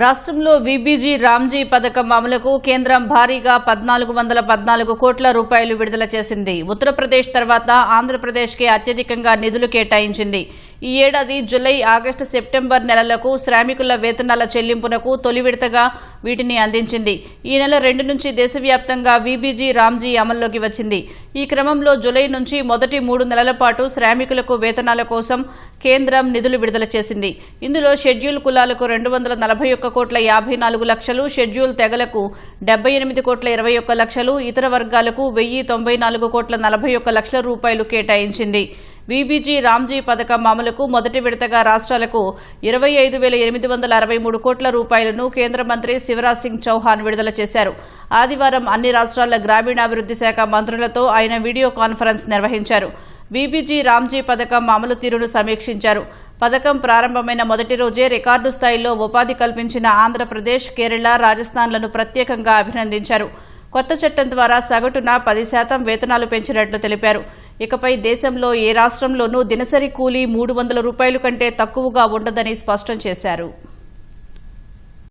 రాష్ట్రంలో వీబీజీ రామ్జీ పథకం అమలుకు కేంద్రం భారీగా 1414 కోట్ల రూపాయలు విడుదల చేసింది. ఉత్తరప్రదేశ్ తర్వాత ఆంధ్రప్రదేశ్కే అత్యధికంగా నిధులు కేటాయించింది. ఈ ఏడాది జూలై, ఆగస్టు, సెప్టెంబర్ నెలలకు శ్రామికుల వేతనాల చెల్లింపునకు తొలి విడతగా వీటిని అందించింది. ఈ నెల 2 నుంచి దేశవ్యాప్తంగా వీబీజీ రామ్జీ అమల్లోకి వచ్చింది. ఈ క్రమంలో జూలై నుంచి మొదటి 3 నెలల పాటు శ్రామికులకు వేతనాల కోసం కేంద్రం నిధులు విడుదల చేసింది. ఇందులో షెడ్యూల్ కులాలకు 241 కోట్ల 54 లక్షలు, షెడ్యూల్ తెగలకు 78 కోట్ల 21 లక్షలు, ఇతర వర్గాలకు 1094 కోట్ల 41 లక్షల రూపాయలు కేటాయించింది. వీబీజీ రామ్జీ పథకం అమలుకు మొదటి విడతగా రాష్ట్రాలకు 25,863 కోట్ల రూపాయలను కేంద్ర మంత్రి శివరాజ్ సింగ్ చౌహాన్ విడుదల చేశారు. ఆదివారం అన్ని రాష్ట్రాల గ్రామీణాభివృద్ధి శాఖ మంత్రులతో ఆయన వీడియో కాన్ఫరెన్స్ నిర్వహించారు. వీబీజీ రామ్జీ పథకం అమలు తీరును సమీక్షించారు. పథకం ప్రారంభమైన మొదటి రోజే రికార్డు స్థాయిలో ఉపాధి కల్పించిన ఆంధ్రప్రదేశ్, కేరళ, రాజస్థాన్లను ప్రత్యేకంగా అభినందించారు. కొత్త చట్టం ద్వారా సగటున 10% వేతనాలు పెంచినట్లు తెలిపారు. ఇకపై దేశంలో ఏ రాష్ట్రంలోనూ దినసరి కూలీ 300 రూపాయల కంటే తక్కువగా ఉండదని స్పష్టం చేశారు.